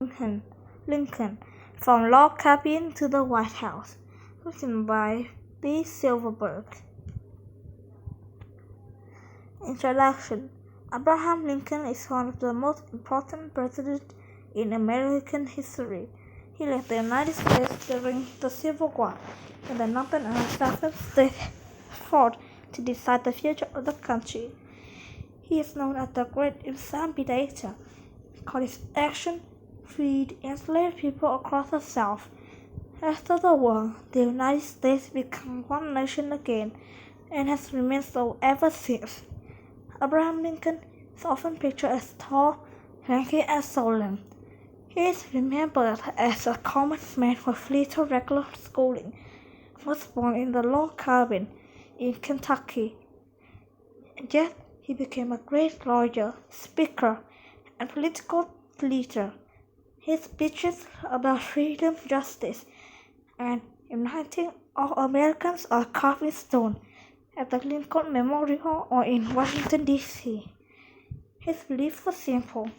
Lincoln, Lincoln from log cabin to the White House, written by B. Silverberg. Introduction. Abraham Lincoln is one of the most important presidents in American history. He led the United States during the Civil War, when the Northern and Southern states fought to decide the future of the country. He is known as the Great Intimidator, because his action freed enslaved people across the South. After the war, the United States became one nation again, and has remained so ever since. Abraham Lincoln is often pictured as tall, lanky, and solemn. He is remembered as a common man with little regular schooling. He was born in the log cabin in Kentucky. Yet he became a great lawyer, speaker, and political leader. His speeches about freedom, justice, and uniting all Americans are carved in stone at the Lincoln Memorial or in Washington, D.C. His belief was simple: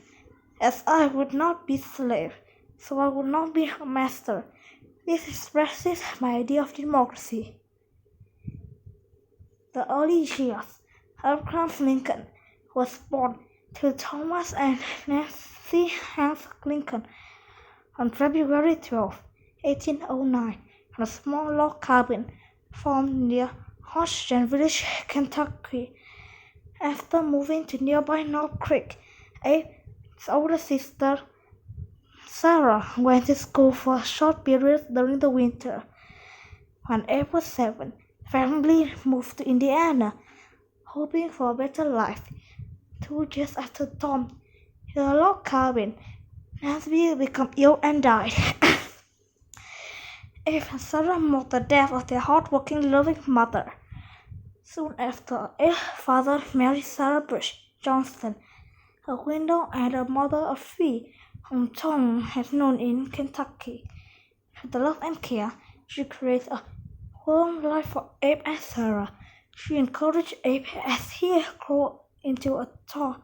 as I would not be a slave, so I would not be a master. This expresses my idea of democracy. The early years. Abraham Lincoln was born to Thomas and Nancy Hanks Lincoln on February 12, 1809, in a small log cabin formed near Hodgson Village, Kentucky. After moving to nearby Knob Creek, Abe's older sister Sarah went to school for a short period during the winter. When Abe was 7, family moved to Indiana, hoping for a better life. 2 years after Tom, in a log cabin, Nancy became ill and died. Abe and Sarah mourned the death of their hard-working, loving mother. Soon after, Abe's father married Sarah Bush Johnston, a widow and a mother of 3, whom Tom had known in Kentucky. With the love and care she created a warm life for Abe and Sarah. She encouraged Abe as he grew into a tall,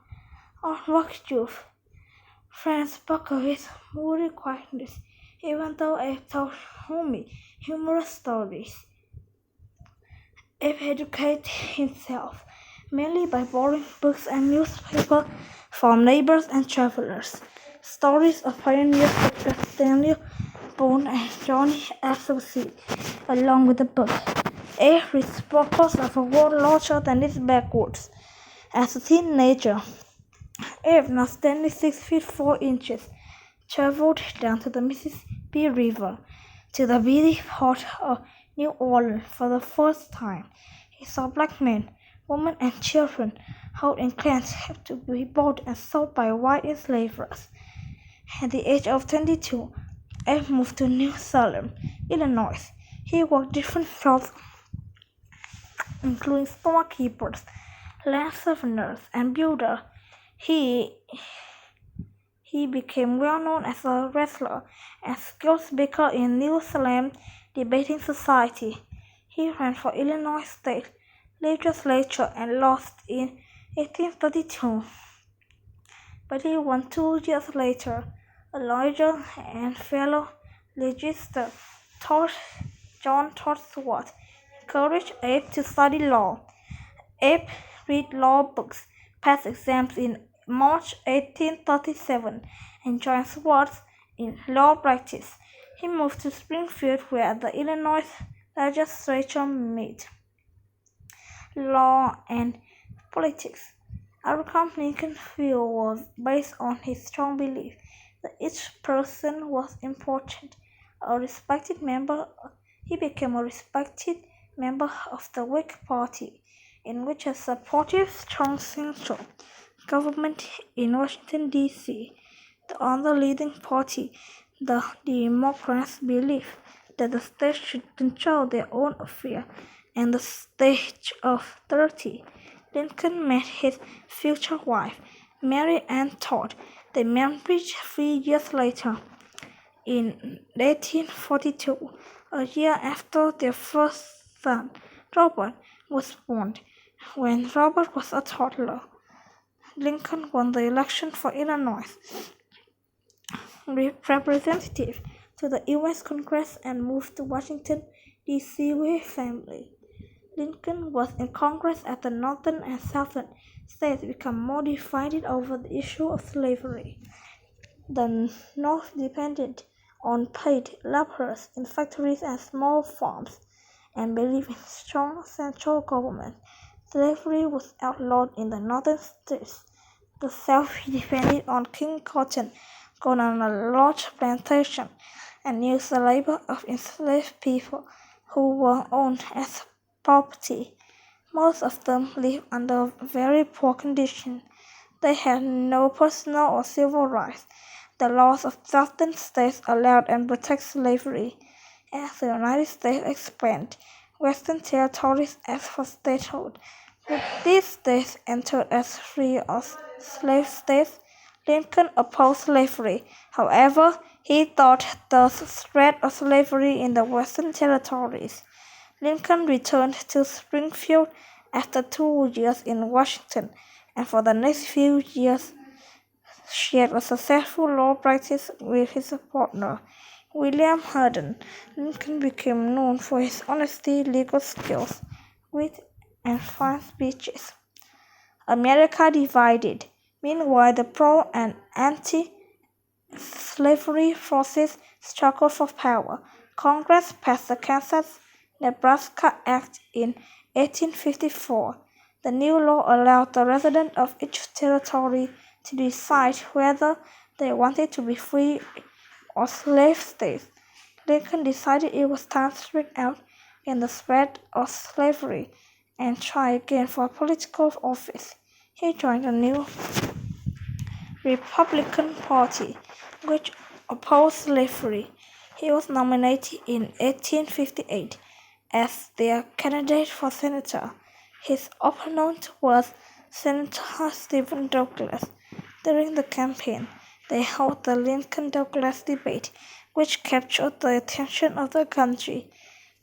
hard-working youth. Friends spoke of his moody quietness, even though Abe told homey, humorous stories. Abe educated himself mainly by borrowing books and newspapers from neighbors and travelers. Stories of pioneers such as Daniel Boone and Johnny Appleseed, along with the book. Abe reached purpose of a world larger than its backwoods. As a teenager, Abe, now standing 6 feet 4 inches, traveled down to the Mississippi River to the busy port of New Orleans for the first time. He saw black men, women, and children held in clans to be bought and sold by white enslavers. At the age of 22, Abe moved to New Salem, Illinois. He worked different jobs, including storekeepers, land surveyors, and builder. He became well known as a wrestler and skilled speaker in New Salem debating society. He ran for Illinois State Legislature and lost in 1832, but he won 2 years later. A lawyer and fellow legislator, John Wadsworth, encouraged Abe to study law. Abe read law books, passed exams in March 1837, and joined Swartz in law practice. He moved to Springfield, where the Illinois legislature met. Law and politics. Abraham Lincoln's view was based on his strong belief that each person was important. He became a respected member of the Whig Party, in which a supportive, strong central government in Washington, D.C. The other leading party, the Democrats, believed that the states should control their own affairs. At the age of 30, Lincoln met his future wife, Mary Ann Todd. They married 3 years later. In 1842, a year after their first son, Robert, was born. When Robert was a toddler, Lincoln won the election for Illinois. representative to the U.S. Congress and moved to Washington, D.C. with his family. Lincoln was in Congress as the Northern and Southern states became more divided over the issue of slavery. The North depended on paid laborers in factories and small farms, and believed in strong central government. Slavery was outlawed in the northern states. The South depended on King Cotton, going on a large plantation, and used the labor of enslaved people who were owned as property. Most of them lived under very poor conditions. They had no personal or civil rights. The laws of southern states allowed and protected slavery. As the United States expanded, western territories asked for statehood. With these states entered as free or slave states, Lincoln opposed slavery. However, he thought the threat of slavery in the western territories. Lincoln returned to Springfield after 2 years in Washington, and for the next few years shared a successful law practice with his partner, William Hardin. Lincoln became known for his honesty, legal skills, wit, and fine speeches. America divided. Meanwhile, the pro- and anti-slavery forces struggled for power. Congress passed the Kansas-Nebraska Act in 1854. The new law allowed the residents of each territory to decide whether they wanted to be free or slave states. Lincoln decided it was time to speak out against the spread of slavery and try again for political office. He joined the new Republican Party, which opposed slavery. He was nominated in 1858 as their candidate for senator. His opponent was Senator Stephen Douglas. During the campaign, they held the Lincoln-Douglas debate, which captured the attention of the country.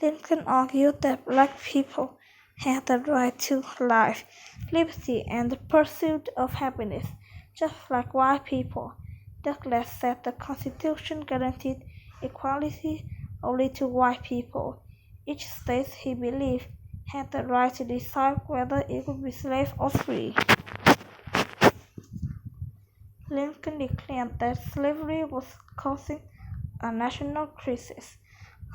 Lincoln argued that black people had the right to life, liberty, and the pursuit of happiness, just like white people. Douglas said the Constitution guaranteed equality only to white people. Each state, he believed, had the right to decide whether it would be slave or free. Lincoln declared that slavery was causing a national crisis.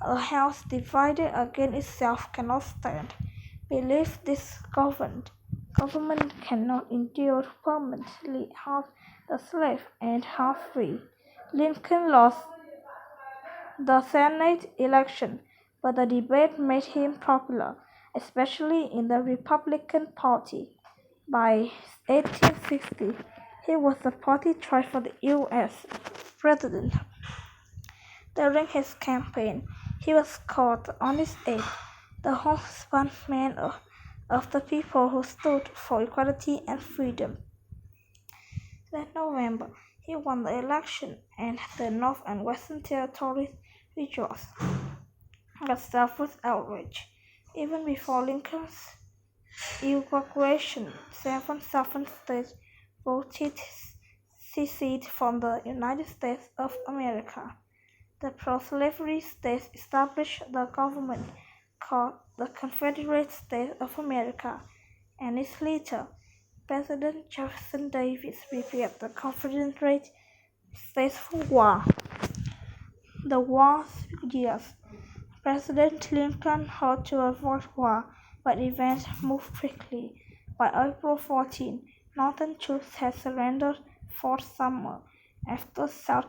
A house divided against itself cannot stand. Believed this government cannot endure permanently half the slave and half free. Lincoln lost the Senate election, but the debate made him popular, especially in the Republican Party. By 1860, he was the party choice for the U.S. president. During his campaign, he was called the Honest Abe, the husbandman of the people who stood for equality and freedom. That November, he won the election, and the North and Western territories rejoiced. The South was outraged. Even before Lincoln's inauguration, 7 southern states voted secede from the United States of America. The pro-slavery states established the government called the Confederate States of America, and its leader, President Jefferson Davis, prepared the Confederate States for war. The war's years. President Lincoln hoped to avoid war, but events moved quickly. By April 14, Northern troops had surrendered Fort Sumter after South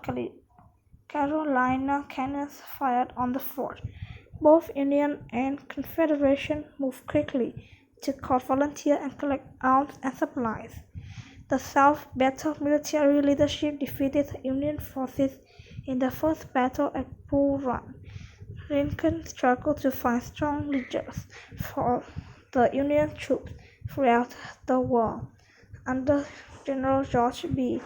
Carolina cannons fired on the fort. Both Union and Confederation moved quickly to call volunteers and collect arms and supplies. The South battled military leadership defeated the Union forces in the first battle at Bull Run. Lincoln struggled to find strong leaders for the Union troops throughout the war. Under General George B.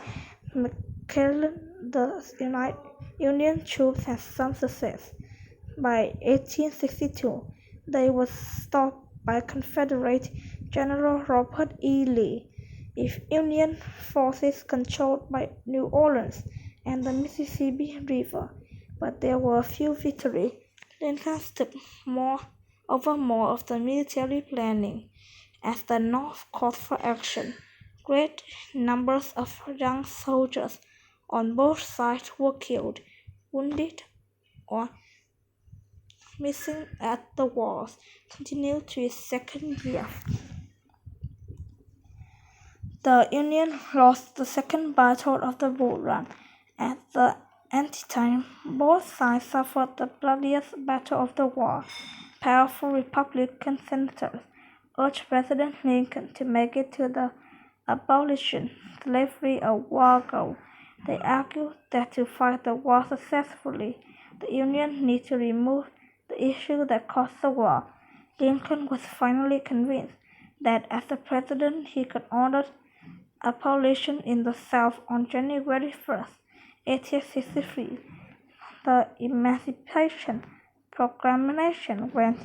McClellan, the Union troops had some success. By 1862, they were stopped by Confederate General Robert E. Lee. If Union forces controlled by New Orleans, and the Mississippi River, but there were few victories. Lincoln took over more of the military planning. As the North called for action, great numbers of young soldiers on both sides were killed, wounded, or missing as the wars continued to its second year. The Union lost the second battle of the Bull Run. At the antitime, both sides suffered the bloodiest battle of the war. Powerful Republican senators urged President Lincoln to make it to the abolition slavery a war goal. They argued that to fight the war successfully, the Union needed to remove the issue that caused the war. Lincoln was finally convinced that as a president he could order abolition in the South on January 1, 1863. The Emancipation Proclamation went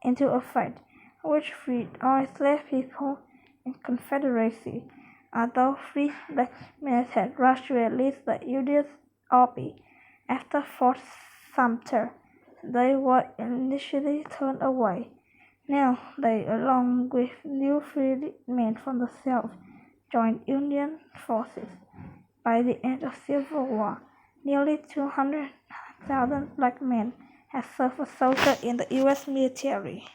into effect, which freed all enslaved people in Confederacy. Although free black men had rushed to release the Union's army after Fort Sumter, they were initially turned away. Now they, along with new freed men from the South, joined Union forces. By the end of the Civil War, nearly 200,000 black men had served as soldiers in the U.S. military.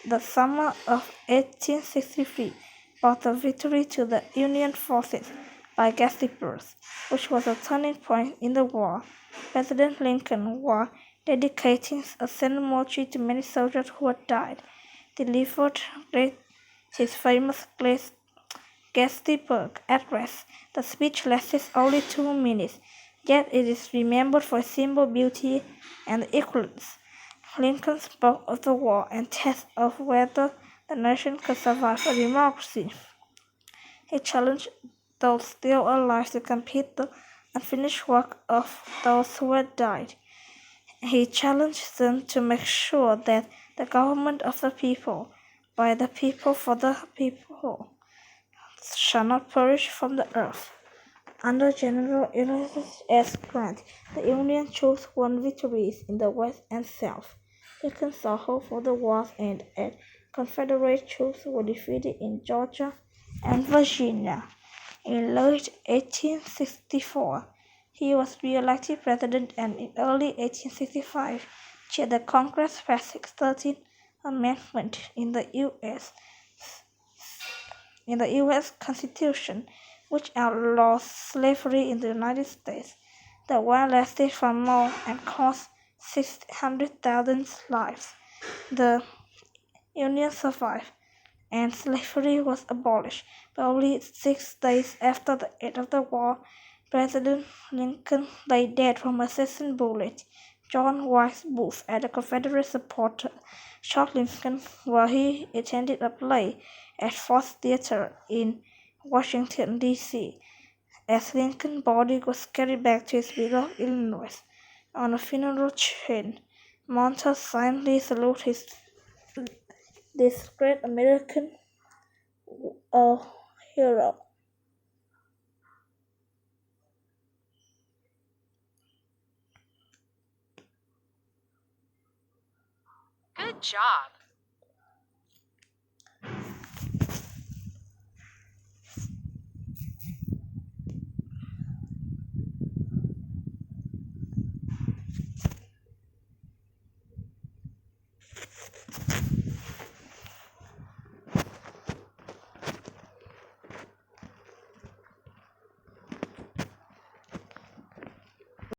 The summer of 1863 brought a victory to the Union forces by Gettysburg, which was a turning point in the war. President Lincoln was dedicating a ceremony to many soldiers who had died, delivered his famous Gettysburg Address. The speech lasted only 2 minutes, yet it is remembered for its simple beauty and excellence. Lincoln spoke of the war and tests of whether the nation could survive a democracy. He challenged those still alive to complete the unfinished work of those who had died. He challenged them to make sure that the government of the people, by the people, for the people, shall not perish from the earth. Under General Ulysses S. Grant, the Union troops won victories in the West and South. Lincoln saw hope for the war's end as Confederate troops were defeated in Georgia and Virginia. In late 1864, he was re-elected president and in early 1865 chaired the Congress passed its 13th Amendment in the U.S. Constitution, which outlaws slavery in the United States. The war lasted for more and cost 600,000 lives. The Union survived, and slavery was abolished. But only 6 days after the end of the war, President Lincoln lay dead from a assassin bullet. John Wilkes Booth, a Confederate supporter, shot Lincoln while he attended a play at Ford's Theater in Washington, D.C. As Lincoln's body was carried back to his beloved Illinois on a funeral train, mourners silently saluted this great American hero. Good job!